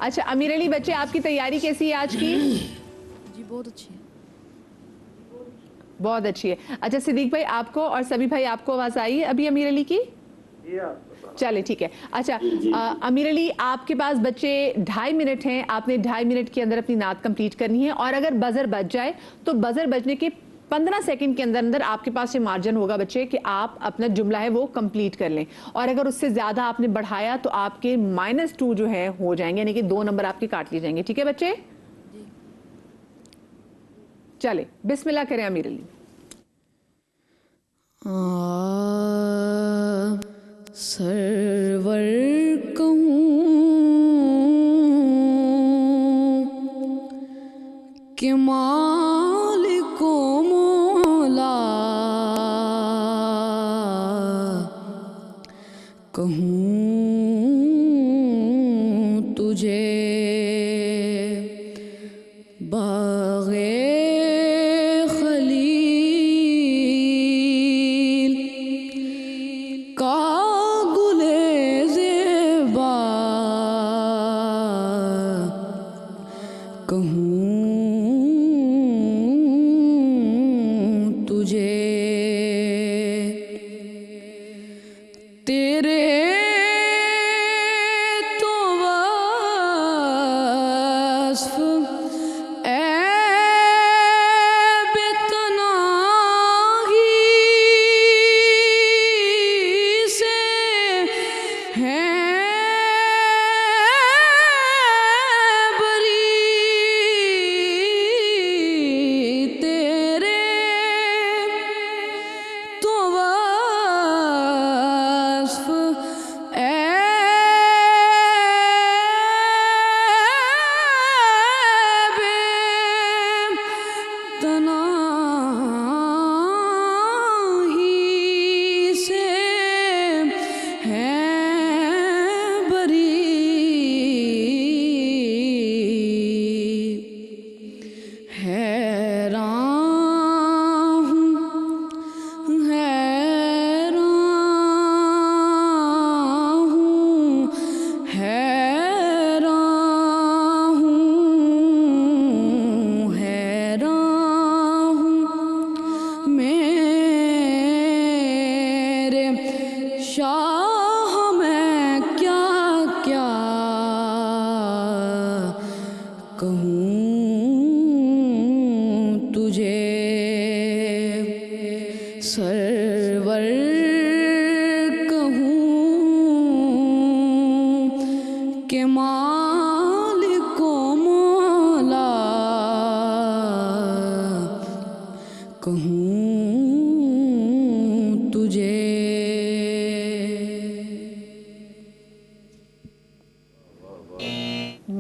अच्छा अमीर अली, बच्चे आपकी तैयारी कैसी है आज की? जी बहुत अच्छी है। बहुत अच्छी है। अच्छा सिद्दीक भाई आपको और सभी भाई आपको आवाज आई है अभी अमीर अली की? चले ठीक है। अच्छा अमीर अली, आपके पास बच्चे 2.5 मिनट हैं, आपने 2.5 मिनट के अंदर अपनी नात कंप्लीट करनी है और अगर बजर बज जाए तो बजर बजने के 15 सेकंड के अंदर अंदर आपके पास ये मार्जिन होगा बच्चे कि आप अपना जुमला है वो कंप्लीट कर लें, और अगर उससे ज्यादा आपने बढ़ाया तो आपके -2 जो है हो जाएंगे, यानी कि 2 नंबर आपके काट लिए जाएंगे। ठीक है बच्चे? चले बिस्मिल्लाह करें अमीर अली। सरवर कहूँ कि मालिको मौला, कहूँ तुझे बाग़े खलील का गुले ज़ेबा, कहूँ तुझे तेरे तो वस्फ़ ऐब तनाही से हैं बरी, तेरे तो वस्फ़ ऐब तनाही से हैं बरी, हैरान हूँ हैरान हूँ हैरान हूँ हैरान हूँ मेरे शाह, मैं क्या क्या कहूँ तुझे सरवर कहूँ कि मालिको मौला, कहूँ तुझे।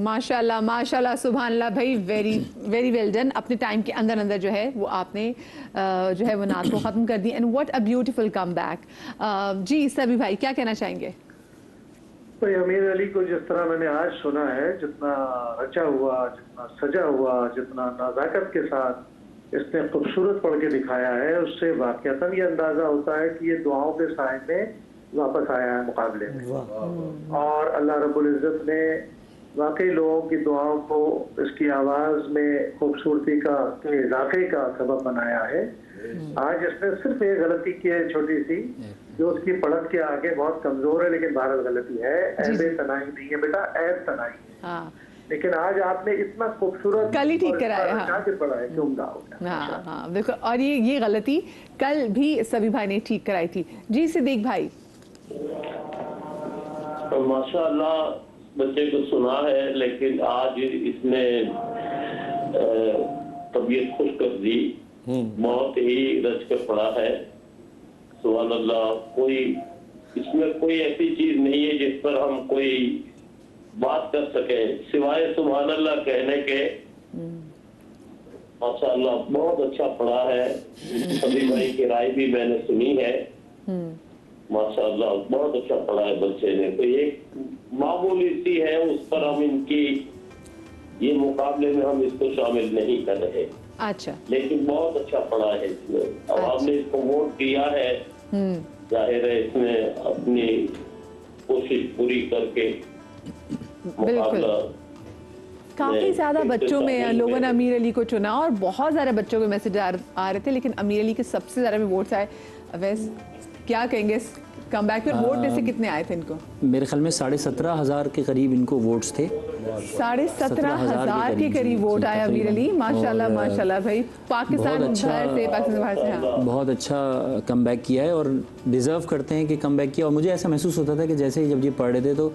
माशाल्लाह माशाल्लाह सुभानअल्लाह भाई, वेरी वेरी वेल डन। अपने टाइम के अंदर अंदर जो है वो आपने जो है वो नात को ख़त्म कर दी, and what a beautiful comeback. जी सभी भाई क्या कहना चाहेंगे? भाई अमीर अली को जिस तरह मैंने आज सुना है, जितना रचा हुआ, जितना सजा हुआ, जितना नज़ाकत के साथ इसने खूबसूरत पढ़ के दिखाया है, उससे वाक़यातन ये अंदाज़ा होता है कि ये दुआओं के साए में वापस आया है मुकाबले में, और अल्लाह रब्बुल इज़्ज़त ने वाकई लोगों की दुआओं को इसकी आवाज़ में खूबसूरती का के इजाफे का सबब बनाया है। आज इसने सिर्फ एक गलती की है छोटी सी, जो उसकी पढ़त के आगे बहुत कमजोर है, लेकिन भारत गलती है, ऐब तनाई नहीं है बेटा, ऐब तनाई है। लेकिन आज आपने इतना खूबसूरत कल ही ठीक कराया, हाँ पढ़ा है कि उम्दा हो गया। हाँ हाँ बिल्कुल, और ये गलती कल भी सभी भाई ने ठीक कराई थी। जी सिद्दीक भाई। माशाअल्लाह बच्चे को सुना है, लेकिन आज इसने तबीयत खुश कर दी, बहुत ही रच कर पड़ा है। सुभान अल्लाह, कोई इसमें कोई ऐसी चीज नहीं है जिस पर हम कोई बात कर सके सिवाय सुभान अल्लाह कहने के। माशाअल्लाह बहुत अच्छा पढ़ा है, सभी भाई की राय भी मैंने सुनी है। माशाअल्लाह बहुत अच्छा पढ़ा है बच्चे ने। तो एक मामूली सी है, उस पर हम इनकी ये मुकाबले में हम इसको शामिल नहीं कर रहे। अच्छा, लेकिन बहुत अच्छा पढ़ा है इसमें। अब आपने इसको वोट दिया है, जाहिर है इसने अपनी कोशिश पूरी करके मुकाबला काफी ज्यादा बच्चों में लोगों ने अमीर अली को चुना और बहुत सारे बच्चों के मैसेज आ रहे थे, लेकिन अमीर अली के सबसे ज्यादा में वोट्स आए। वैसे क्या कहेंगे कम बैक पर वोट में से कितने आए थे इनको? मेरे ख्याल में 17,500 के करीब इनको वोट्स थे। 17,500 के करीब वोट आया अमीर अली। माशाल्लाह माशाल्लाह भाई, पाकिस्तान भर से, पाकिस्तान बाहर से। हाँ, बहुत अच्छा कम बैक किया है और डिज़र्व करते हैं कि कम बैक किया। और मुझे ऐसा महसूस होता था कि जैसे ही जब ये पढ़ रहे थे तो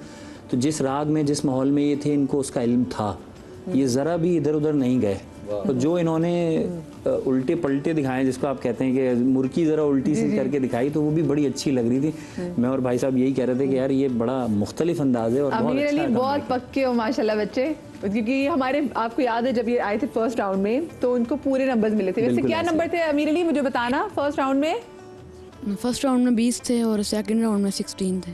जिस राग में, जिस माहौल में ये थे, इनको उसका इल्म था। ये ज़रा भी इधर उधर नहीं गए। तो जो इन्होंने उल्टे पलटे दिखाए, जिसको आप कहते हैं कि मुर्की ज़रा उल्टी सी करके दिखाई, तो वो भी बड़ी अच्छी लग रही थी। मैं और भाई साहब यही कह रहे थे कि यार ये बड़ा मुख्तलिफ अंदाज है और बहुत अमीर अच्छा अली बहुत पक्के हो माशाल्लाह बच्चे, क्योंकि हमारे, आपको याद है जब ये आए थे फर्स्ट राउंड में तो उनको पूरे नंबर्स मिले थे। वैसे बिल्कुल क्या ऐसे। नंबर थे अमीर अली, मुझे बताना। फर्स्ट राउंड में फर्स्ट राउंड में 20 थे और सेकंड राउंड में 16 थे।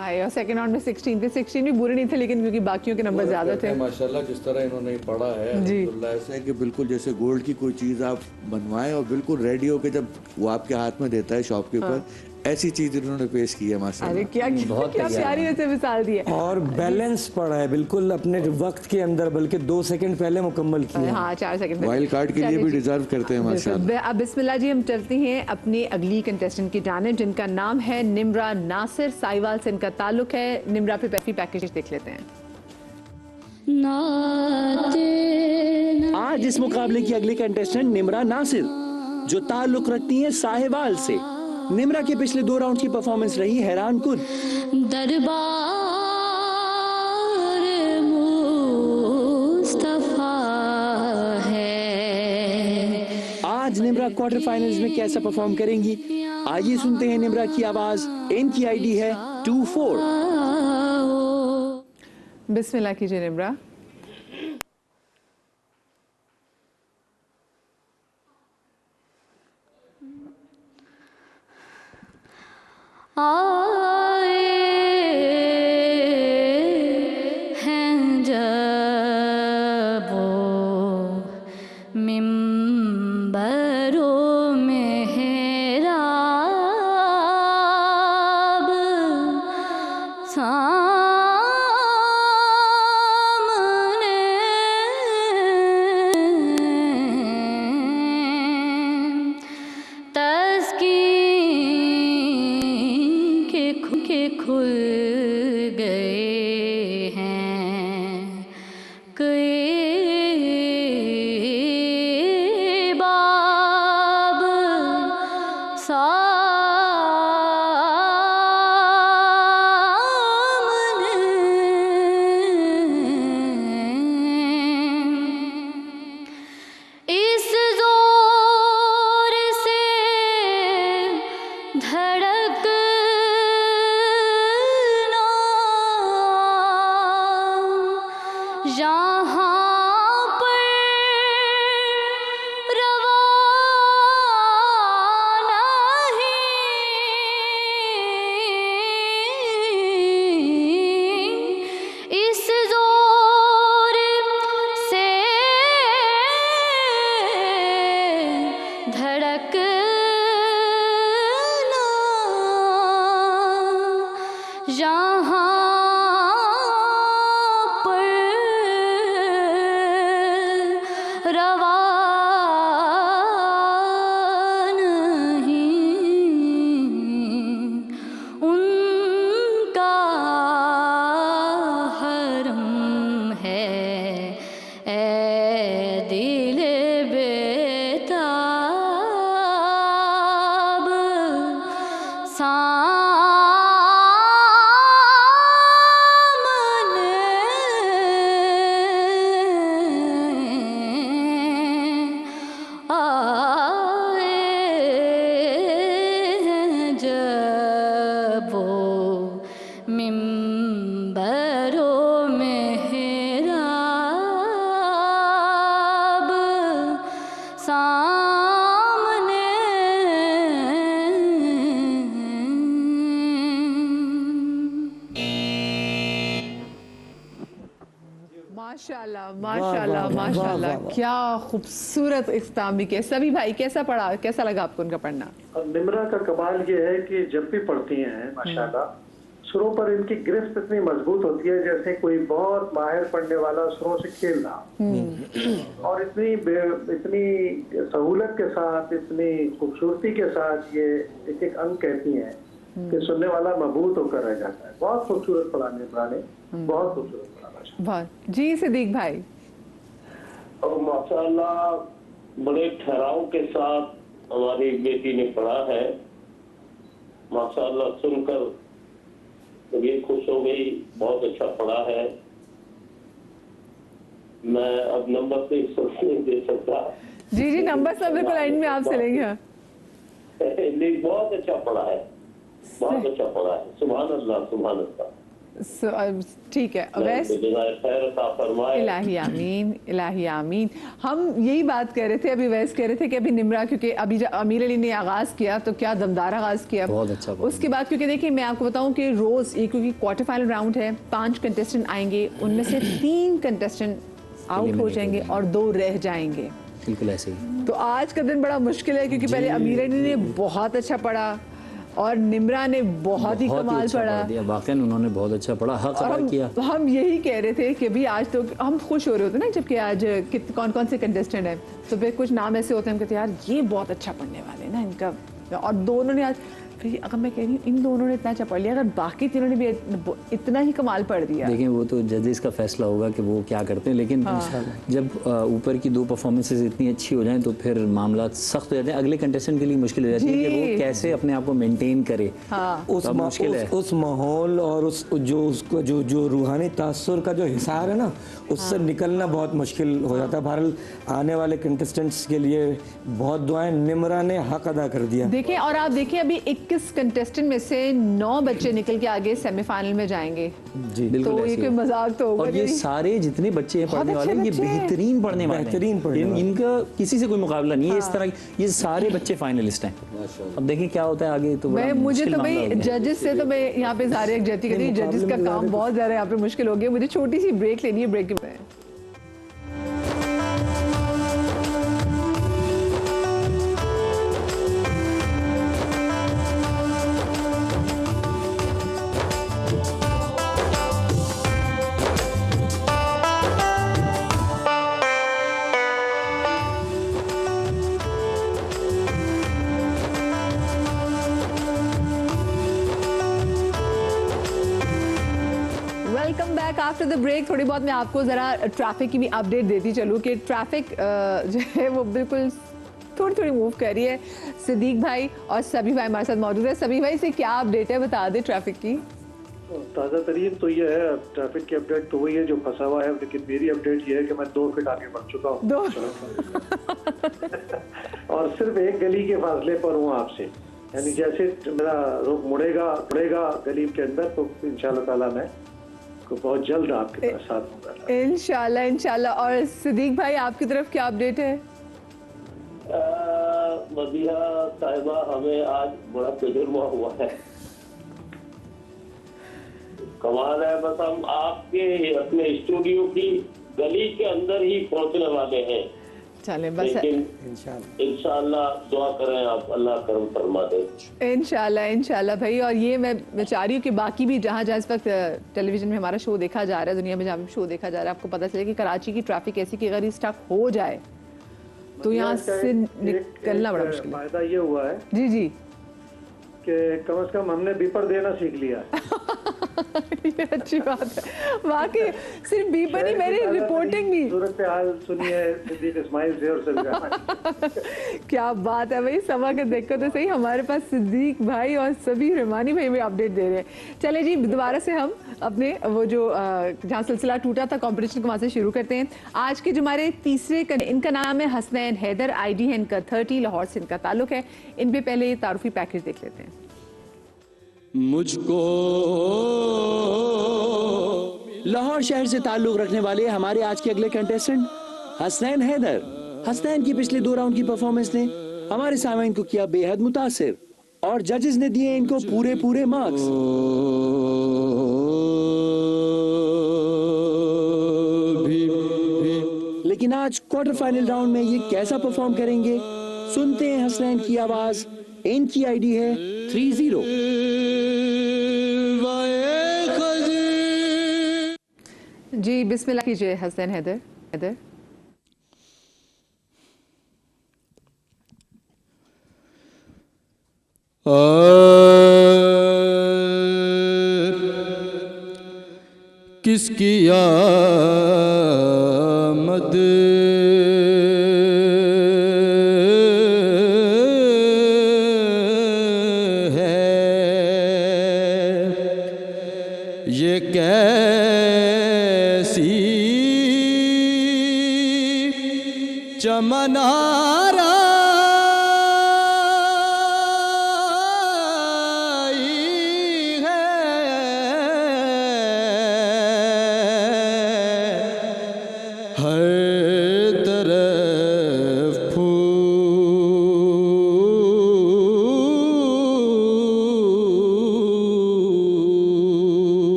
आए और सेकंड राउंड में 16 थे। 16 भी बुरे नहीं थे, लेकिन क्योंकि बाकियों के नंबर ज्यादा थे। माशाल्लाह जिस तरह इन्होंने पढ़ा है अल्हम्दुलिल्लाह, ऐसा है कि बिल्कुल जैसे गोल्ड की कोई चीज़ आप बनवाएं और बिल्कुल रेडी होके जब वो आपके हाथ में देता है शॉपकीपर, ऐसी चीज़ इन्होंने पेश की है अरे माशाल्लाह। क्या क्या प्यारी वैसे मिसाल दी है। और बैलेंस पड़ा है बिल्कुल अपने वक्त के अंदर, बल्कि 2 सेकंड पहले मुकम्मल किया। हाँ 4 सेकंड। वाइल्ड कार्ड के लिए भी डिजर्व करते हैं माशाल्लाह। अब बिस्मिल्लाह जी, हम चलते हैं अपनी अगली कंटेस्टेंट की जानिब, जिनका नाम है निम्रा नासिर। साहिवाल से इनका ताल्लुक है। निम्रा पे पैकेज देख लेते हैं। आज इस मुकाबले की अगली कंटेस्टेंट निम्रा नासिर, जो ताल्लुक रखती हैं साहिवाल से। निम्रा के पिछले 2 राउंड की परफॉर्मेंस रही हैरान कुन। दरबार मुस्तफा है। आज निम्रा क्वार्टर फाइनल्स में कैसा परफॉर्म करेंगी, आइए सुनते हैं निम्रा की आवाज। इनकी आईडी है 24। बिस्मिल्लाह कीजिए निम्रा। आए हैं जब वो मिंबरों मेहराब सामने, तस्कीन के खुल गए हैं कई बाब सामने। इस जोर से धड़कना यहाँ पर रवा नहीं। इस जोर से धड़कना यहाँ पर रवा नहीं। उनका हरम है ए दिल बेताब सामने। आए हैं जब वो मिंबरों मेहराब सामने। माशाल्लाह माशाल्लाह माशाल्लाह, क्या खूबसूरत इख्तिताम भी किया। सभी भाई कैसा पढ़ा, कैसा लगा आपको उनका पढ़ना? अब निम्रा का कमाल ये है कि जब भी पढ़ती हैं माशाल्लाह सुरों पर इनकी गिरफ्त इतनी मजबूत होती है जैसे कोई बहुत माहिर पढ़ने वाला सुरों से खेल रहा और इतनी सहूलत के साथ, इतनी खूबसूरती के साथ ये एक एक अंग कहती हैं कि सुनने वाला मबहूत होकर रह जाता है। बहुत खूबसूरत पढ़ा निम्रा ने, बहुत खूबसूरत पढ़ा। बहुत जी सिद्दीक भाई। और माशाअल्लाह बड़े ठहराव के साथ हमारी बेटी ने पढ़ा है। माशाअल्लाह सुनकर तबीयत खुश हो गई, बहुत अच्छा पढ़ा है। मैं अब नंबर से नहीं दे सकता। जी जी, नंबर सब बिल्कुल लाइन में आपसे लेंगे। लेकिन बहुत अच्छा पढ़ा है, बहुत अच्छा पढ़ा है। सुभान अल्लाह, सुभान अल्लाह। ठीक है अवैस, इलाही आमीन, इलाही आमीन। हम यही बात कह रहे थे, अभी वैस कह रहे थे कि अभी निम्रा, क्योंकि अभी जब अमीर अली ने आगाज किया तो क्या दमदार आगाज किया, बहुत अच्छा। उसके बाद क्योंकि देखिए मैं आपको बताऊं कि रोज ये, क्योंकि क्वार्टर फाइनल राउंड है, 5 कंटेस्टेंट आएंगे, उनमें से 3 कंटेस्टेंट आउट हो जाएंगे और 2 रह जाएंगे। बिल्कुल ऐसे ही। तो आज का दिन बड़ा मुश्किल है, क्योंकि पहले अमीर अली ने बहुत अच्छा पढ़ा और निम्रा ने बहुत ही कमाल अच्छा पढ़ा। वाकई उन्होंने बहुत अच्छा पढ़ा, हक अदा किया। हम यही कह रहे थे कि भी आज तो हम खुश हो रहे होते ना, जबकि आज कौन कौन से कंटेस्टेंट हैं, तो फिर कुछ नाम ऐसे होते हैं, हम कहते हैं यार ये बहुत अच्छा पढ़ने वाले हैं ना इनका, और दोनों ने आज, फिर अगर मैं कह रही हूँ इन दोनों ने इतना अच्छा पढ़ लिया, अगर बाकी तीनों ने भी इतना ही कमाल पढ़ दिया। देखें वो तो जजेस का फैसला होगा कि वो क्या करते हैं, लेकिन जब ऊपर की 2 परफॉर्मेंसेस इतनी अच्छी हो जाएं तो फिर मामला सख्त हो जाते हैं। अगले कंटेस्टेंट के लिए मुश्किल हो जाती है कि वो कैसे अपने आप को मेंटेन करे। उस माहौल और उस जो उसको जो रूहानी तासुर का जो हिसार है ना, उससे निकलना बहुत मुश्किल हो जाता है। बहरहाल आने वाले कंटेस्टेंट्स के लिए बहुत दुआएं, निम्रा ने हक अदा कर दिया। देखें, और आप देखिए अभी 21 कंटेस्टेंट में से 9 बच्चे निकल के आगे सेमीफाइनल में जाएंगे। जी बिल्कुल, तो ये कोई मजाक तो होगा। और ये सारे जितने बच्चे हैं पढ़ने वाले, ये बेहतरीन पढ़ने वाले हैं, इनका किसी से कोई मुकाबला नहीं है। इस तरह ये सारे बच्चे फाइनलिस्ट हैं। अब देखिए क्या होता है आगे। तो मुझे तो भाई जजेस से तो मैं यहाँ पे सारे एक कहती हूँ, जजेस का काम बहुत ज्यादा यहाँ पे मुश्किल हो गया। मुझे छोटी सी ब्रेक लेनी है, ब्रेक के बाद आफ्टर द ब्रेक थोड़ी बहुत मैं आपको ज़रा ट्रैफिक की भी अपडेट देती चलूँ कि ट्रैफिक जो है वो बिल्कुल थोड़ी थोड़ी मूव कर रही है। सिद्दीक भाई और सभी भाई हमारे साथ मौजूद है। सभी भाई से क्या अपडेट है, बता दे ट्रैफिक की। ताज़ा तरीन तो ये है, ट्रैफिक की अपडेट तो वही है जो फंसा हुआ है, लेकिन मेरी अपडेट ये है कि मैं 2 फीट आगे बढ़ चुका हूँ और सिर्फ एक गली के फासले पर हूँ आपसे। यानी जैसे मेरा रुख मुड़ेगा गली के अंदर तो इंशाल्लाह ताला मैं बहुत जल्द आपके साथ होगा इंशाल्लाह इंशाल्लाह। और सिद्दीक भाई आपकी तरफ क्या अपडेट है? मदिया साहिबा, हमें आज बड़ा तजुर्बा हुआ है, कमाल है। बस हम आपके अपने स्टूडियो की गली के अंदर ही पहुंचने वाले हैं। चले बस, इंशाल्लाह दुआ करें आप, अल्लाह करम फरमा दे इंशाल्लाह भाई। और ये मैं चाह रही हूँ कि बाकी भी जहाँ जहाँ इस वक्त टेलीविजन में हमारा शो देखा जा रहा है, दुनिया में जहाँ शो देखा जा रहा है, आपको पता चले कि कराची की ट्रैफिक ऐसी कि अगर ये स्टक हो जाए तो यहाँ से निकलना बड़ा मुश्किल है। फायदा ये हुआ है जी जी कि कम से कम हमने बीपर देना सीख लिया ये अच्छी बात है वाकई। सिर्फ बीपर नहीं, मेरी रिपोर्टिंग भी। सूरत हाल सुनिए सिद्दीक इस्माइल से और क्या बात है भाई, समा के देखो तो सही, हमारे पास सिद्दीक भाई और सभी रहमानी भाई भी अपडेट दे रहे हैं। चले जी, दोबारा से हम अपने वो जो जहाँ सिलसिला टूटा था कंपटीशन को वहाँ से शुरू करते हैं। आज के जो हमारे तीसरे इनका नाम है हसनैन हैदर, ID है इनका 30, लाहौर से इनका ताल्लुक है। इन पे पहले ये तारुफी पैकेज देख लेते हैं। मुझको लाहौर शहर से ताल्लुक रखने वाले हमारे आज के अगले कंटेस्टेंट हसनैन हैदर। हसनैन की पिछले 2 राउंड की परफॉर्मेंस ने हमारे सामईन को किया बेहद मुतासिर और जजेस ने दिए इनको पूरे मार्क्स। लेकिन आज क्वार्टर फाइनल राउंड में ये कैसा परफॉर्म करेंगे, सुनते हैं हसनैन की आवाज। इनकी ID है 30। जी बिस्मिल्लाह कीजिए हसनैन हैदर। किसकी आमद है, ये कैसी चमनारा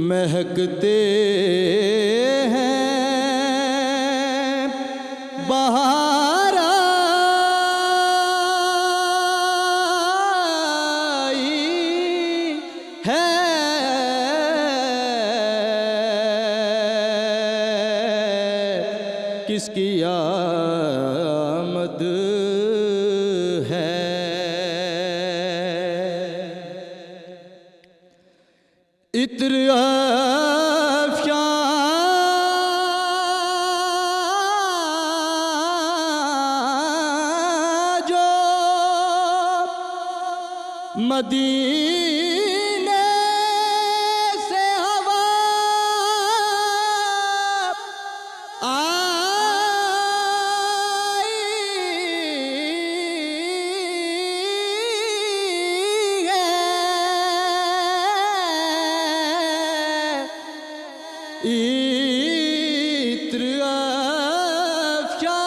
महकते हैं बहार आई है, किसकी आमद है। इत्र अफ़्शा जो मदीने से हवा इत्र अफ़्शा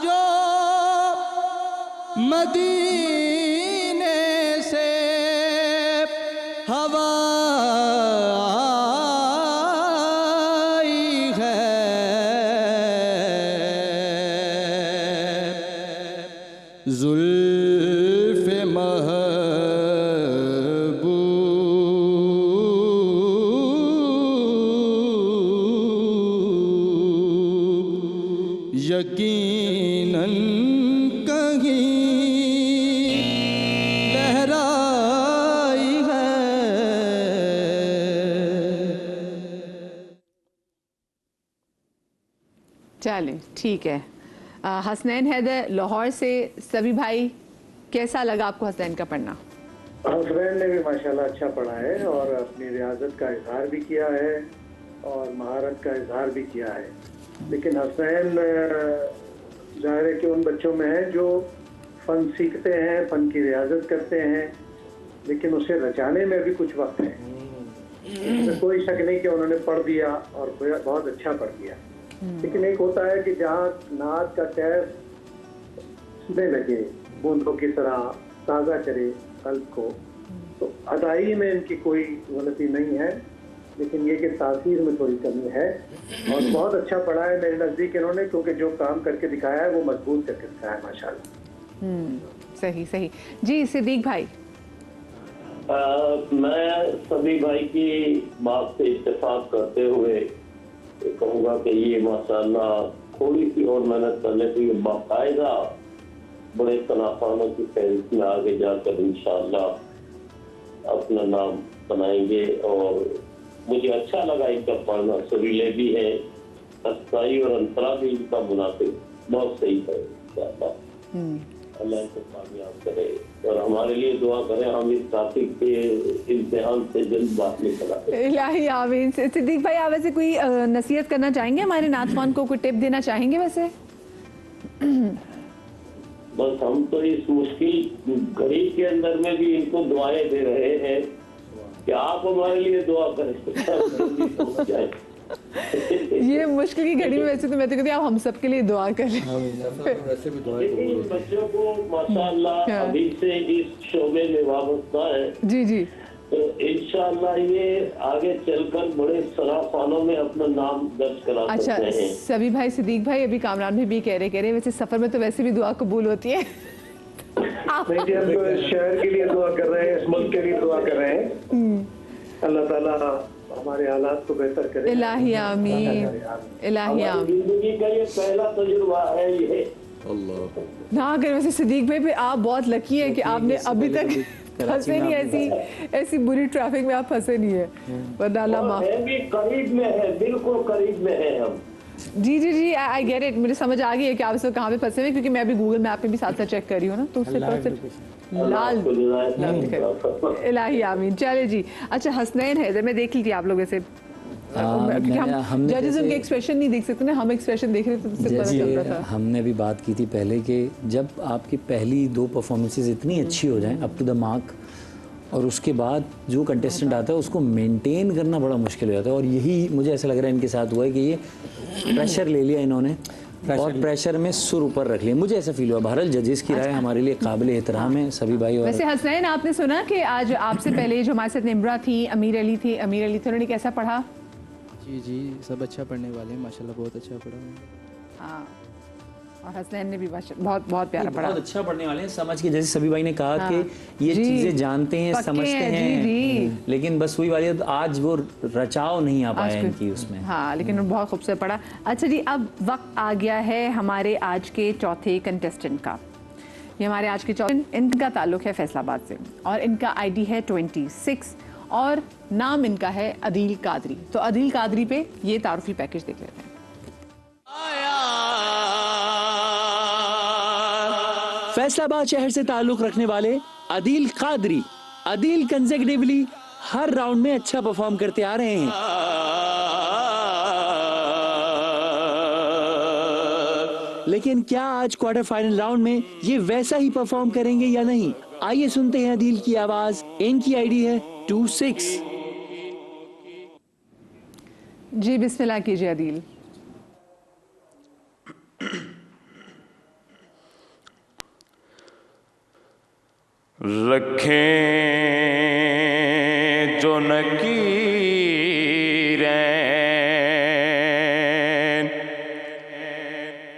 जो मदीने से हवा आई है, ज़ुल्फ़े यकीनन कहीं लहराई है। चलें ठीक है। हसनैन हैदर लाहौर से, सभी भाई कैसा लगा आपको हसनैन का पढ़ना? हसनैन ने भी माशाल्लाह अच्छा पढ़ा है और अपनी रियाजत का इजहार भी किया है और महारत का इजहार भी किया है। लेकिन हसनैन ज़ाहिर है कि उन बच्चों में है जो फ़न सीखते हैं, फ़न की रियाजत करते हैं, लेकिन उसे रचाने में भी कुछ वक्त है। इसमें कोई शक नहीं कि उन्होंने पढ़ दिया और बहुत अच्छा पढ़ दिया। लेकिन एक होता है कि जहाँ नात का कैफ छूने लगे, बूंदों की तरह ताज़ा करे कल्ब को, तो अदाई में इनकी कोई गलती नहीं है, लेकिन ये कि तासीर में थोड़ी कमी है। और बहुत अच्छा पढ़ा है मेरे नज़दीक इन्होंने, क्योंकि जो काम करके दिखाया है वो मजबूत करके दिखाया है माशाल्लाह। सही जी सिद्दीक भाई। मैं सभी भाई की बात से इत्तेफाक करते हुए कहूँगा कि ये माशाल्लाह थोड़ी सी और मेहनत करने से बाकायदा बड़े तनाखानों की फहरिस्त में आगे जाकर इंशाअल्लाह अपना नाम बनाएंगे। और मुझे अच्छा लगा इनका पढ़ना, सुरीले भी है, सच्चाई और अंतरा भी इनका मुनासिब बहुत सही है। अल्लाह इनको कामयाब करे और हमारे लिए दुआ करें, हम इस ट्रैफिक के इम्तिहान से जल्द बात निकल आए। इलाही आमीन। सिद्दीक भाई आप वैसे कोई नसीहत करना चाहेंगे हमारे नाज़रीन को, कोई टिप देना चाहेंगे वैसे? बस हम तो इस मुश्किल घड़ी के अंदर में भी इनको दुआएं दे रहे हैं कि आप हमारे लिए दुआ करें। ये मुश्किल की घड़ी में वैसे तो मैं तो कहती हूँ आप हम सब के लिए दुआ करें। वैसे भी दुआ इन बच्चों को माशाअल्लाह अभी से इस शोबे में वाबस्ता है। जी तो इंशाअल्लाह ये आगे चलकर बड़े सराफानों में अपना नाम दर्ज करा सकते हैं। सभी भाई, सिद्दीक भाई, अभी कामरान भी कह रहे वैसे सफर में तो वैसे भी दुआ कबूल होती है। नहीं जी, हम तो इस शहर के लिए दुआ कर रहे हैं, इस मुल्क के लिए दुआ कर रहे हैं। अल्लाह ताला हमारे हालात को बेहतर करे। इलाही आमीन, इलाही आमीन। जिंदगी का ये पहला तजुर्बा है ये। अल्लाह ना अगर वैसे सिद्दीक भाई आप बहुत लकी हैं कि आपने अभी तक फंसे नहीं, ऐसी बुरी ट्रैफिक में आप फंसे नहीं है, वरना अल्लाह माफ। है भी करीब में है, बिल्कुल करीब में है हम। जी जी जी, आई गेट इट, मुझे समझ आ गई है कि आप इस वक्त कहाँ पे फंसे हुए हैं, क्योंकि मैं अभी गूगल मैप पे भी साथ साथ चेक कर रही हूँ ना, तो उससे पता चल लाल इलाही आमीन। चले जी, अच्छा हसनैन हैदर मैं देख लीजिए आप लोग ऐसे, क्योंकि हम जजेस उनके एक्सप्रेशन नहीं देख सकते ना, हम एक्सप्रेशन देख रहे थे तो उससे पता चलता था। हमने भी बात की थी पहले कि जब आपकी पहली 2 परफॉर्मेंसेस इतनी अच्छी हो जाएं अप टू द मार्क, और उसके बाद जो कंटेस्टेंट आता है उसको मेंटेन करना बड़ा मुश्किल हो जाता है, और यही मुझे ऐसा लग रहा है इनके साथ हुआ है कि ये प्रेशर ले लिया इन्होंने और प्रेशर में सुर ऊपर रख लिया, मुझे ऐसा फील हुआ। बहरहाल जजेस की राय हमारे लिए काबिल एहतराम है सभी भाई। और वैसे हसनैन आपने सुना कि आज आपसे पहले जो हमारे साथ निम्रा थी, अमीर अली थे, उन्होंने कैसा पढ़ा? जी जी, सब अच्छा पढ़ने वाले हैं माशाल्लाह, बहुत अच्छा पढ़ा। हाँ, और हसनैन ने भी बहुत बहुत प्यारा पढ़ा। बहुत अच्छा पढ़ने वाले हैं, समझ के, जैसे सभी भाई ने कहा कि ये चीजें जानते हैं, समझते हैं, लेकिन बस वही वाली आज वो रचाव नहीं आ पाया इनकी उसमें। हाँ, लेकिन बहुत खूबसूरत पढ़ा। अच्छा जी, अब वक्त आ गया है हमारे आज के चौथे कंटेस्टेंट का। ये हमारे आज के चौथे, इनका ताल्लुक है फैसलाबाद से और इनका आईडी है 26 और नाम इनका है अदील कादरी। तो अदील कादरी पे ये तारुफी पैकेज देख लेते हैं। फैसलाबाद शहर से ताल्लुक रखने वाले अदील कादरी। अदील कंसेक्यूटिवली हर राउंड में अच्छा परफॉर्म करते आ रहे हैं। लेकिन क्या आज क्वार्टर फाइनल राउंड में ये वैसा ही परफॉर्म करेंगे या नहीं? आइए सुनते हैं अदील की आवाज। इनकी आईडी है 26। जी बिस्मिल्लाह कीजिए अदील। रखें जो नकीरें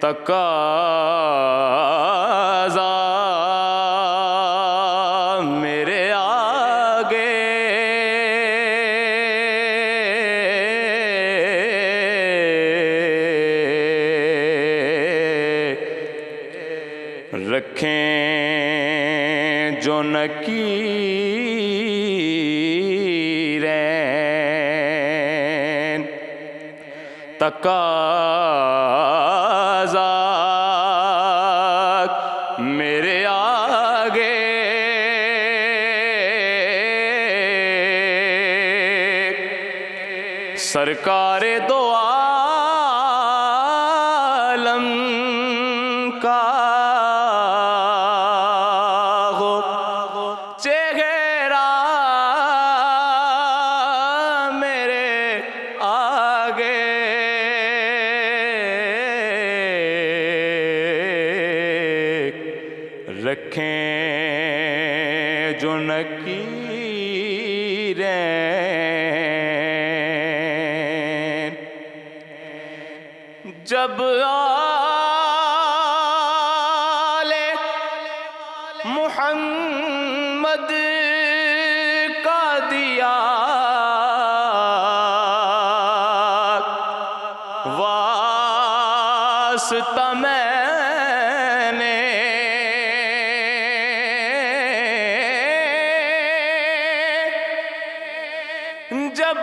तकाज़ा मेरे आगे रखें जो नकीरें तकाज़ा मेरे आगे सरकारे दो आलम का चेहरा मेरे आगे रखें जो नकीरें जब आले मुहम्मद का दिया वास्ता मैंने जब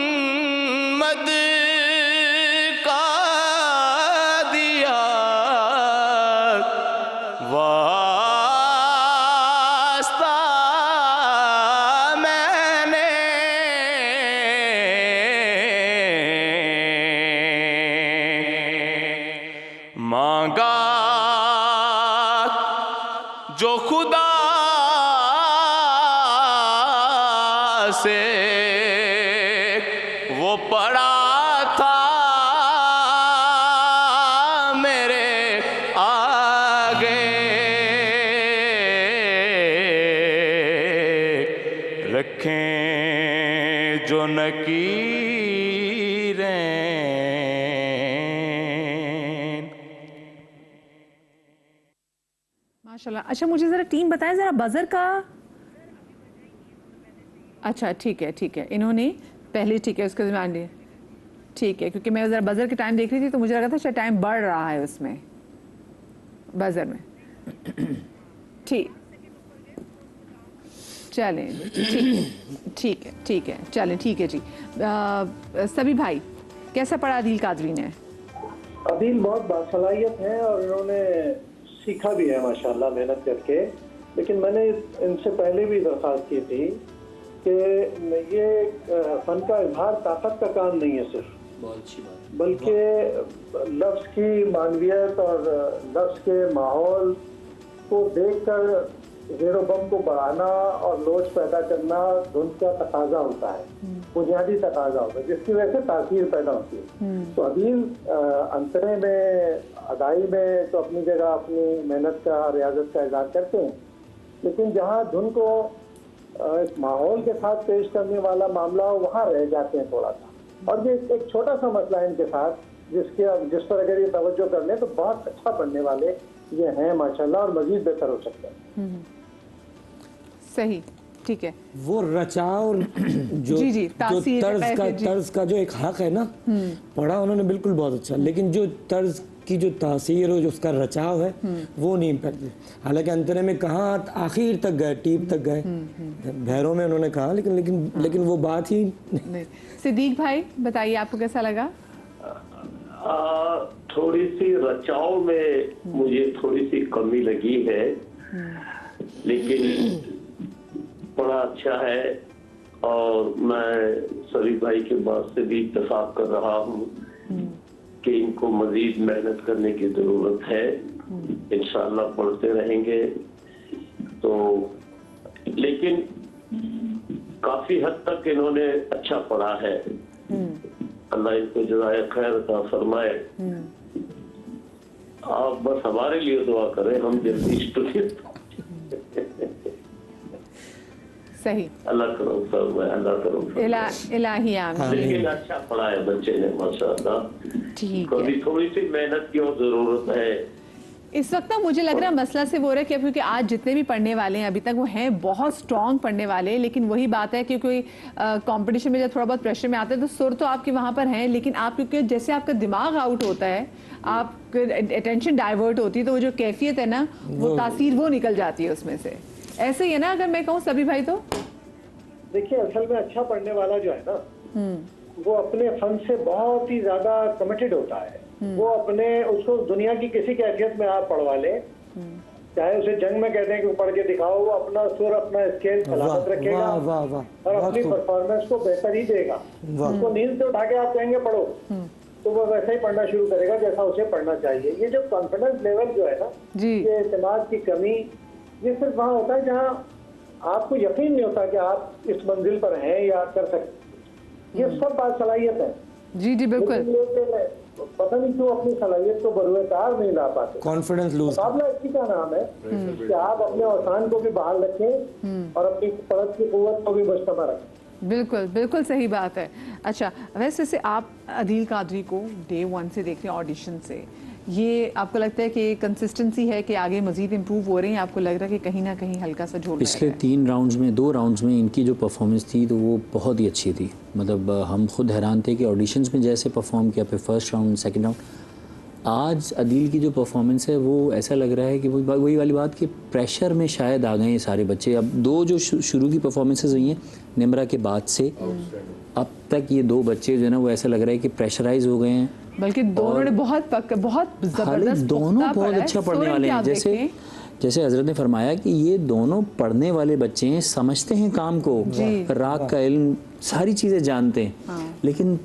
मुहम्मद का दिया वास्ता मैंने मांगा जो खुदा से वो पड़ा था मेरे आगे जो नकीरें। माशाल्लाह। अच्छा मुझे ज़रा टीम बताएं ज़रा बजर का। अच्छा ठीक है इन्होंने पहले ठीक है उसका ध्यान दिया ठीक है, क्योंकि मैं ज़रा बजर के टाइम देख रही थी तो मुझे लगा था शायद टाइम बढ़ रहा है उसमें बजर में। ठीक चलें ठीक है चलें ठीक है जी। सभी भाई कैसा पढ़ा अदील कादरी ने? अदील बहुत बासलाहियत हैं और इन्होंने सीखा भी है माशाल्लाह मेहनत करके, लेकिन मैंने इनसे पहले भी दरख्वास्त की थी कि ये फन का इजहार ताकत का काम नहीं है सिर्फ, बल्कि लफ्ज़ की मानवियत और लफ्ज़ के माहौल को देखकर ज़ेरो बम को बढ़ाना और लोच पैदा करना धुन का तकाजा होता है, बुनियादी तकाजा होता है, जिसकी वजह से तासीर पैदा होती है। तो अदील अंतरे में अदाई में तो अपनी जगह अपनी मेहनत का रियाजत का इज़हार करते हैं, लेकिन जहाँ धुन को एक माहौल के साथ पेश करने वाला मामला हो वहाँ रह जाते हैं थोड़ा सा। और ये एक छोटा सा मसला है इनके साथ जिस पर अगर ये तवज्जो कर लें तो बहुत अच्छा पढ़ने वाले ये हैं माशाल्लाह और मजीद बेहतर हो सकते हैं। सही ठीक है। वो रचाव जो जी, तर्ज का जो एक हक है ना, पढ़ा उन्होंने बिल्कुल बहुत अच्छा, लेकिन जो तर्ज की जो तासीर और जो उसका रचाव है वो नहीं करते। हालांकि अंतरे में कहाँ आखिर तक गए, टीप तक गए, भैरों में उन्होंने कहा, लेकिन वो बात ही नहीं। सिद्दीक भाई बताइए आपको कैसा लगा? थोड़ी सी रचाव में मुझे थोड़ी सी कमी लगी है, लेकिन बड़ा अच्छा है और मैं सभी भाई के बात से भी इत्तेफाक कर रहा हूँ कि इनको मजीद मेहनत करने की जरूरत है। इंशाअल्लाह पढ़ते रहेंगे तो, लेकिन काफी हद तक इन्होंने अच्छा पढ़ा है। अल्लाह इनको जज़ाए खैर अता फरमाए। आप बस हमारे लिए दुआ करें, हम जल्दी स्टूडेंट सही। अल्लाह करो फरमाए, अल्लाह करो इलाही आमीन। लेकिन अच्छा पढ़ा है बच्चे ने माशाअल्लाह। ठीक कभी थोड़ी सी मेहनत की और जरूरत है। इस वक्त ना मुझे लग रहा है मसला से वो रहा है कि क्योंकि आज जितने भी पढ़ने वाले हैं अभी तक वो हैं बहुत स्ट्रॉन्ग पढ़ने वाले, लेकिन वही बात है क्योंकि कंपटीशन में जब थोड़ा बहुत प्रेशर में आते हैं तो सुर तो आपके वहाँ पर हैं, लेकिन आप क्योंकि जैसे आपका दिमाग आउट होता है, आप अटेंशन डाइवर्ट होती है, तो वो जो कैफियत है ना वो तासीर वो निकल जाती है उसमें से। ऐसे ही है ना अगर मैं कहूँ सभी भाई? तो देखिए असल में अच्छा पढ़ने वाला जो है ना वो अपने फन से बहुत ही ज्यादा कमिटेड होता है। वो अपने उसको दुनिया की किसी कैफियत में आप पढ़वा ले, चाहे उसे जंग में कहते हैं कि पढ़ के दिखाओ, वो अपना सुर अपना स्केल सलामत रखेगा और अपनी परफॉर्मेंस को बेहतर ही देगा। उसको नींद से उठा के आप कहेंगे पढ़ो तो वो वैसा ही पढ़ना शुरू करेगा जैसा उसे पढ़ना चाहिए। ये जो कॉन्फिडेंस लेवल जो है ना, ये एतमाद की कमी, ये सिर्फ वहाँ होता है जहाँ आपको यकीन नहीं होता कि आप इस मंजिल पर हैं या कर सकते। ये सब बात सलाहियत है। जी बिल्कुल। पता नहीं क्यों अपनी सलाहियत को बरूए कार नहीं ला पाते, कॉन्फिडेंस लूज। मुकाबला इसी का नाम है कि आप अपने औसान को भी बहाल रखें और अपनी पढ़त की कुव्वत को भी मुस्तमा रखें। बिल्कुल सही बात है। अच्छा वैसे से आप अदील कादरी को डे 1 से देख रहे हैं ऑडिशन से, ये आपको लगता है कि कंसिस्टेंसी है कि आगे मजीद इम्प्रूव हो रही है? आपको लग रहा है कि कहीं ना कहीं हल्का सा झोल पिछले 2 राउंड्स में इनकी जो परफॉर्मेंस थी तो वो बहुत ही अच्छी थी। मतलब हम खुद हैरान थे कि ऑडिशंस में जैसे परफॉर्म किया, फिर फर्स्ट राउंड सेकंड राउंड, आज अदील की जो परफॉर्मेंस है वो ऐसा लग रहा है कि वही वाली बात कि प्रेशर में शायद आ गए ये सारे बच्चे। अब 2 जो शुरू की परफॉर्मेंसेज हुई हैं निम्रा के बाद से अब तक, ये 2 बच्चे जो है ना वो ऐसा लग रहा है कि प्रेशराइज हो गए हैं, बल्कि दोनों ने बहुत जबरदस्त, दोनों बहुत अच्छा पढ़ने वाले हैं। जैसे हजरत ने फरमाया कि ये दोनों पढ़ने वाले बच्चे हैं, समझते हैं काम को, राग का इल्म, सारी चीज़ें जानते हैं। लेकिन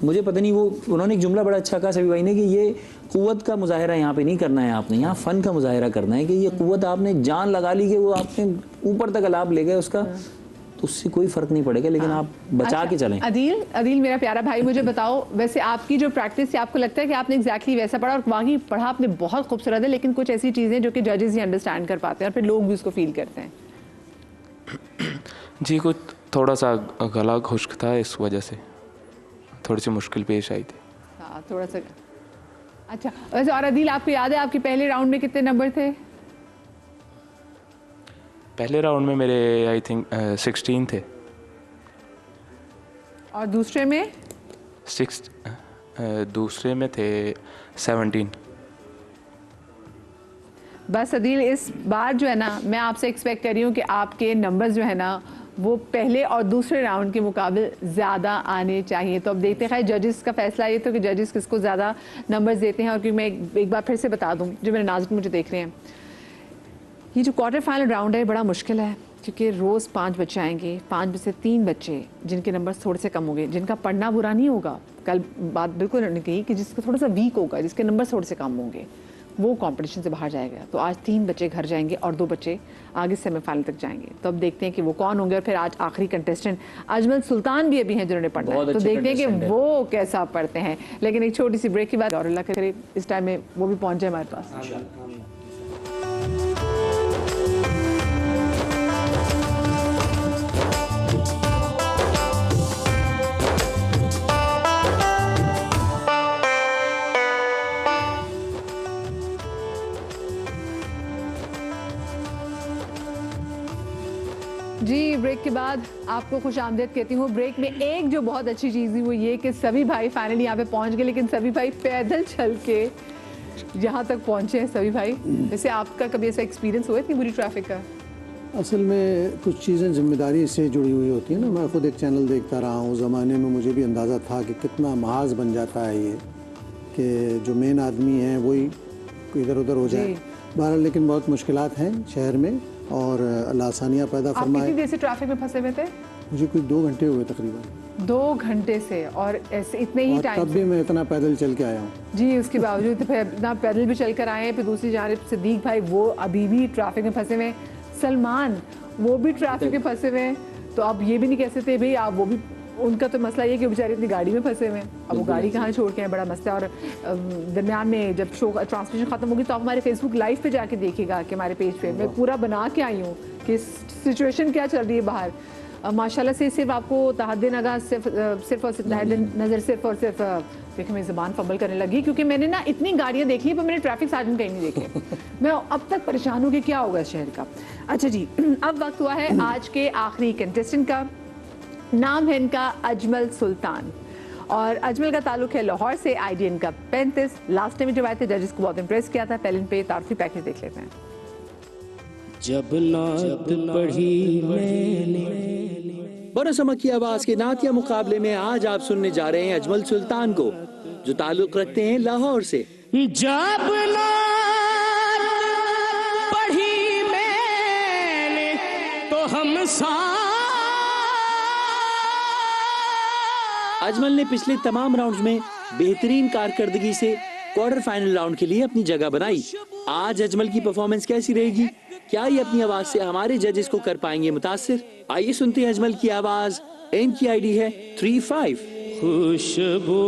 मुझे पता नहीं, वो उन्होंने एक जुमला बड़ा अच्छा कहा सभी भाई ने कि ये कुव्वत का मुजाहिरा यहाँ पे नहीं करना है आपने, यहाँ फ़न का मुजाहिरा करना है कि ये कुव्वत आपने जान लगा ली कि वो आपने ऊपर तक अलाप ले गए उसका, तो उससे कोई फ़र्क नहीं पड़ेगा, लेकिन आप बचा के चलें। अदील मेरा प्यारा भाई, मुझे बताओ वैसे आपकी जो प्रैक्टिस है आपको लगता है कि आपने एग्जैक्टली वैसा पढ़ा? और वाकई पढ़ा आपने बहुत खूबसूरत है, लेकिन कुछ ऐसी चीज़ें जो कि जजेस ही अंडरस्टैंड कर पाते हैं और फिर लोग भी उसको फील करते हैं। जी कुछ थोड़ा सा गला खुश्क था, इस वजह से थोड़ी सी मुश्किल पेश आई थी। हाँ थोड़ा सा। अच्छा वैसे और अदील आपको याद है आपके पहले राउंड में कितने नंबर थे? पहले राउंड में मेरे आई थिंक 16 थे। और दूसरे में? दूसरे में थे 17। बस अदील इस बार जो है ना मैं आपसे एक्सपेक्ट कर रही हूँ कि आपके नंबर्स जो है ना वो पहले और दूसरे राउंड के मुकाबले ज़्यादा आने चाहिए। तो अब देखते हैं जजेस का फैसला ये तो कि जजेस किसको ज़्यादा नंबर्स देते हैं। और क्योंकि मैं एक बार फिर से बता दूँ जो मेरे नाज़रीन मुझे देख रहे हैं, ये जो क्वार्टर फाइनल राउंड है बड़ा मुश्किल है क्योंकि रोज़ 5 बच्चे आएंगे, 5 में से 3 बच्चे जिनके नंबर थोड़े से कम होंगे, जिनका पढ़ना बुरा नहीं होगा, कल बात बिल्कुल उन्होंने कही कि जिसका थोड़ा सा वीक होगा, जिसके नंबर थोड़े से कम होंगे, वो कंपटीशन से बाहर जाएगा। तो आज 3 बच्चे घर जाएंगे और 2 बच्चे आगे सेमीफाइनल तक जाएंगे। तो अब देखते हैं कि वो कौन होंगे। और फिर आज आखिरी कंटेस्टेंट अजमल सुल्तान भी अभी हैं जिन्होंने पढ़ना है, तो देखते हैं कि वो कैसा पढ़ते हैं। लेकिन एक छोटी सी ब्रेक के बाद और अल्लाह करे इस टाइम में वो भी पहुंचे हमारे पास। जी ब्रेक के बाद आपको खुश आमदीद कहती हूँ। ब्रेक में एक जो बहुत अच्छी चीज़ थी वो ये कि सभी भाई फाइनली यहाँ पे पहुँच गए, लेकिन सभी भाई पैदल चल के यहाँ तक पहुँचे हैं सभी भाई। वैसे आपका कभी ऐसा एक्सपीरियंस हुआ इतनी बुरी ट्रैफिक का? असल में कुछ चीज़ें जिम्मेदारी से जुड़ी हुई होती हैं ना। मैं खुद एक चैनल देखता रहा हूँ, ज़माने में मुझे भी अंदाज़ा था कि कितना महाज बन जाता है ये कि जो मेन आदमी है वही इधर उधर हो जाए। बहरहाल लेकिन बहुत मुश्किलात हैं शहर में और अल्लाह आसानियाँ पैदा फरमाए। आप कितनी देर से ट्रैफिक में फंसे हुए थे? मुझे कोई 2 घंटे हुए तकरीबन। 2 घंटे से? और ऐसे इतने ही टाइम? तब भी मैं इतना पैदल चल के आया हूँ जी। उसके बावजूद इतना पैदल भी चल कर आए हैं। फिर दूसरी जानिब सिद्दीक भाई वो अभी भी ट्रैफिक में फंसे हुए, सलमान वो भी ट्रैफिक में फंसे हुए हैं। तो आप ये भी नहीं कह सकते भाई आप वो भी, उनका तो मसला ये कि बेचारे इतनी गाड़ी में फंसे हुए हैं। अब वो गाड़ी कहाँ छोड़ के हैं, बड़ा मसला है। और दरमियान में जब शो ट्रांसमिशन ख़त्म होगी तो आप हमारे फेसबुक लाइव पे जाके देखिएगा कि हमारे पेज पे मैं पूरा बना के आई हूँ कि सिचुएशन क्या चल रही है बाहर। माशाल्लाह से सिर्फ आपको तहद्दे नगा सिर्फ और सिर्फ देखिए मैं ज़बान फंबल करने लगी क्योंकि मैंने ना इतनी गाड़ियाँ देखी पर मैंने ट्रैफिक साधन कहीं नहीं देखे। मैं अब तक परेशान हूँ कि क्या होगा शहर का। अच्छा जी, अब वक्त हुआ है आज के आखिरी कंटेस्टेंट का। नाम है इनका अजमल सुल्तान और अजमल का ताल्लुक है लाहौर से। आईडी इनका 35। लास्ट टाइम जब आए थे जजेस को बहुत इंप्रेस किया था। पहले इन पे तारफी पैकेज देख लेते हैं। जब नात पढ़ी मैंने। बरसमा की आवाज के नातिया मुकाबले में आज आप सुनने जा रहे हैं अजमल सुल्तान को जो ताल्लुक रखते हैं लाहौर से। जब नात पढ़ी मैंने तो हम अजमल ने पिछले तमाम राउंड्स में बेहतरीन कारकर्दगी से क्वार्टर फाइनल राउंड के लिए अपनी जगह बनाई। आज अजमल की परफॉर्मेंस कैसी रहेगी? क्या ये अपनी आवाज से हमारे जजेस को कर पाएंगे मुतासिर? आइए सुनते हैं अजमल की आवाज। इनकी आईडी है 35। खुशबू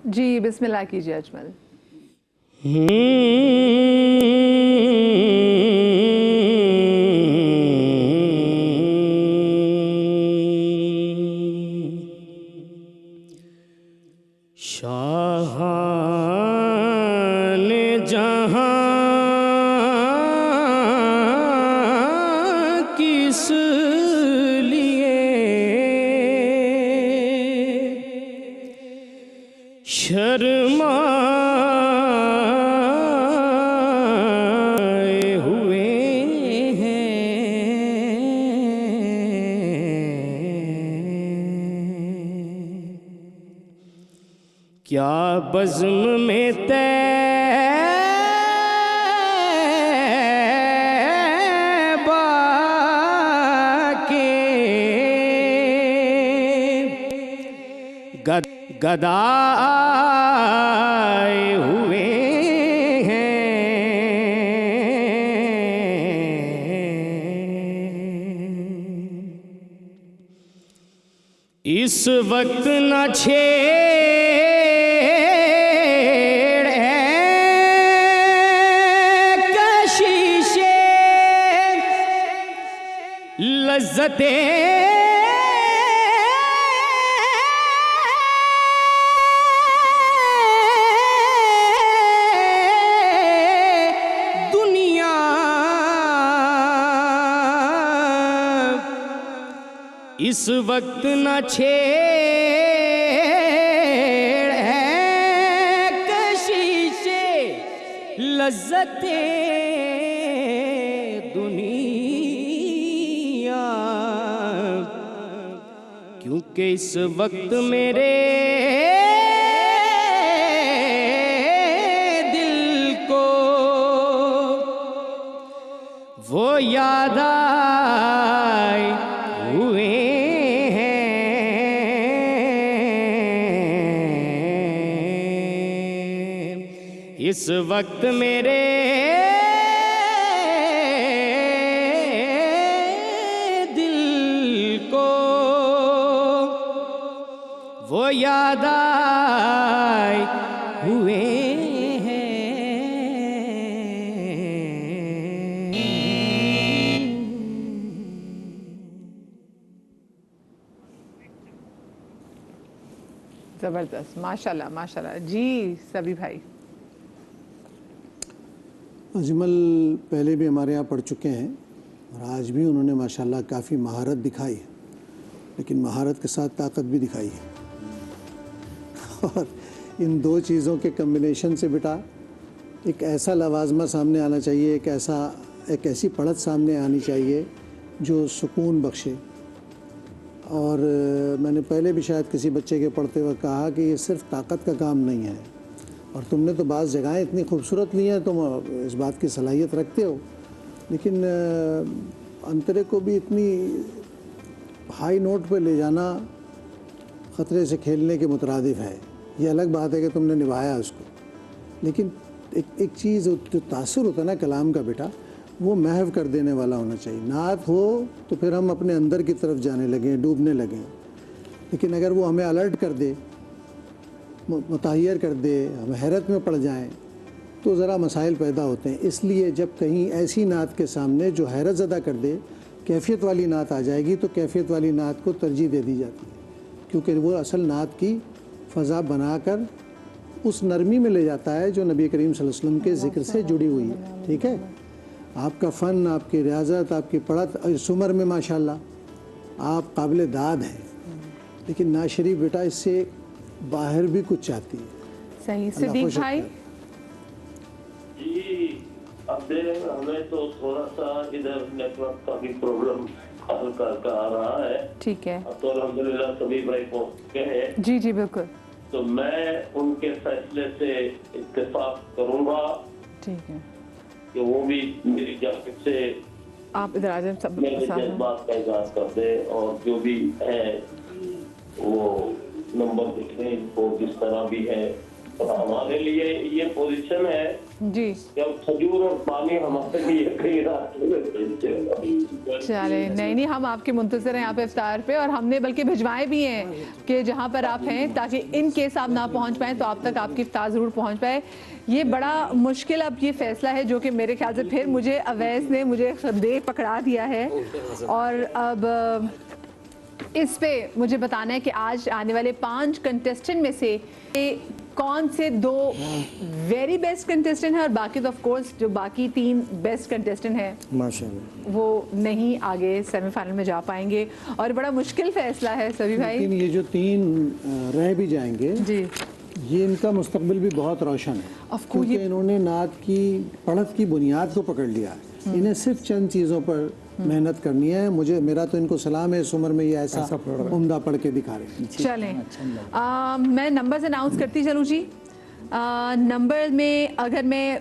जी बिस्मिल्लाह कीजिए अजमल। क्या बज़्म में तैबा के गदाए हुए हैं। इस वक्त न दुनिया इस वक्त न छेड़ है कशिशे लज्जतें दुनिया, क्योंकि इस वक्त मेरे दिल को वो याद आए हुए इस वक्त मेरे दिल को वो याद आए हुए जबरदस्त, माशाल्लाह माशाल्लाह जी। सभी भाई अजमल पहले भी हमारे यहाँ पढ़ चुके हैं और आज भी उन्होंने माशाल्लाह काफ़ी महारत दिखाई है, लेकिन महारत के साथ ताकत भी दिखाई है। और इन दो चीज़ों के कम्बिनेशन से बेटा एक ऐसा लवाजमा सामने आना चाहिए, एक ऐसी पढ़त सामने आनी चाहिए जो सुकून बख्शे। और मैंने पहले भी शायद किसी बच्चे के पढ़ते हुए कहा कि ये सिर्फ ताकत का काम नहीं है, और तुमने तो बाज़ जगहें इतनी खूबसूरत ली हैं, तुम इस बात की सलाहियत रखते हो, लेकिन अंतरे को भी इतनी हाई नोट पे ले जाना ख़तरे से खेलने के मुतरादिफ है। ये अलग बात है कि तुमने निभाया उसको, लेकिन एक चीज़ जो तासुर होता है ना कलाम का बेटा, वो महव कर देने वाला होना चाहिए। नात हो तो फिर हम अपने अंदर की तरफ जाने लगें, डूबने लगें, लेकिन अगर वो हमें अलर्ट कर दे, मुतहय्यर कर दे, हम हैरत में पड़ जाएं, तो ज़रा मसाइल पैदा होते हैं। इसलिए जब कहीं ऐसी नात के सामने जो हैरत ज़दा कर दे, कैफियत वाली नात आ जाएगी, तो कैफियत वाली नात को तरजीह दे दी जाती है, क्योंकि वो असल नात की फ़ज़ा बनाकर उस नरमी में ले जाता है जो नबी करीम सल्लल्लाहु अलैहि वसल्लम के ज़िक्र से जुड़ी हुई है। ठीक है, आपका फ़न, आपकी रियाज़त, आपकी पढ़त इस उम्र में माशाल्लाह आप काबिल दाद हैं, लेकिन नाज शरीफ बेटा इससे बाहर भी कुछ चाहती है। सही। सिद्दीक भाई जी, अब हमें तो थोड़ा सा इधर नेटवर्क का भी प्रॉब्लम हल कर आ रहा है। ठीक है, अब तो अल्हम्दुलिल्लाह सभी भाई पहुंच चुके हैं। जी जी बिल्कुल। तो मैं उनके फैसले से इत्तेफाक करूंगा। ठीक है, कि वो भी मेरी जानिब से आप इधर आ जाए, सब मेरे जज्बात का इजहार कर दे, और जो भी है वो नंबर दिखने को जिस तरह भी है। और हमारे लिए ये पोजीशन है जी, जब खजूर और पानी हमारे लिए कहीं रास्ते में चले नहीं, हम आपके मुंतज़िर हैं यहाँ पे इफ्तार पे, और हमने बल्कि भिजवाए भी हैं कि जहाँ पर आप हैं, ताकि इन केस आप ना पहुँच पाएँ तो आप तक आपकी इफ्तार ज़रूर पहुँच पाए। ये बड़ा मुश्किल अब ये फ़ैसला है जो कि मेरे ख्याल से फिर मुझे अवैस ने मुझे दे पकड़ा दिया है, और अब इस पे मुझे बताना है कि आज आने वाले 5 कंटेस्टेंट में से कौन से 2 वेरी बेस्ट कंटेस्टेंट हैं, और बाकी तो ऑफ कोर्स जो बाकी 3 बेस्ट कंटेस्टेंट हैं माशाल्लाह वो नहीं आगे सेमीफाइनल में जा पाएंगे, और बड़ा मुश्किल फैसला है सभी भाई। लेकिन ये जो 3 रह भी जाएंगे जी, ये इनका मुस्तकबिल भी बहुत रोशन है, क्योंकि इन्होंने नात की पढ़त की बुनियाद को पकड़ लिया है। इन्हें सिर्फ चंद चीज़ों पर मेहनत करनी है। मेरा तो इनको सलाम है, इस उम्र में ये ऐसा उम्दा पढ़ के दिखा रहे हैं। चलें, मैं नंबर्स अनाउंस करती चलूँ जी। नंबर में अगर मैं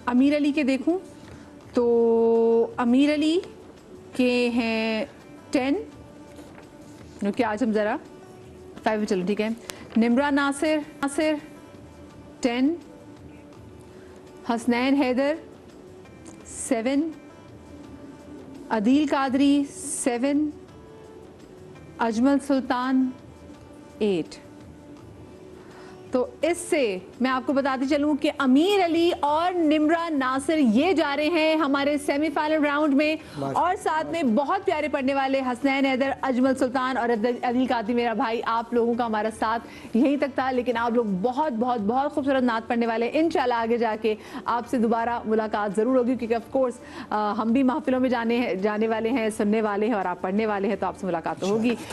अमीर अली के देखूं तो अमीर अली के हैं 10, क्योंकि आज हम ज़रा 5 चलो ठीक है। निम्रा नासिर 10, हसनैन हैदर 7, अदील कादरी 7, अजमल सुल्तान 8, तो इससे मैं आपको बताती चलूं कि अमीर अली और निम्रा नासिर ये जा रहे हैं हमारे सेमीफाइनल राउंड में और साथ में बहुत प्यारे पढ़ने वाले हसनैन हैदर, अजमल सुल्तान और अदील कादरी मेरा भाई। आप लोगों का हमारा साथ यहीं तक था, लेकिन आप लोग बहुत बहुत बहुत खूबसूरत नात पढ़ने वाले। इंशाल्लाह आगे जाके आपसे दोबारा मुलाकात ज़रूर होगी, क्योंकि ऑफ कोर्स हम भी महफिलों में जाने वाले हैं, सुनने वाले हैं और आप पढ़ने वाले हैं, तो आपसे मुलाकात होगी।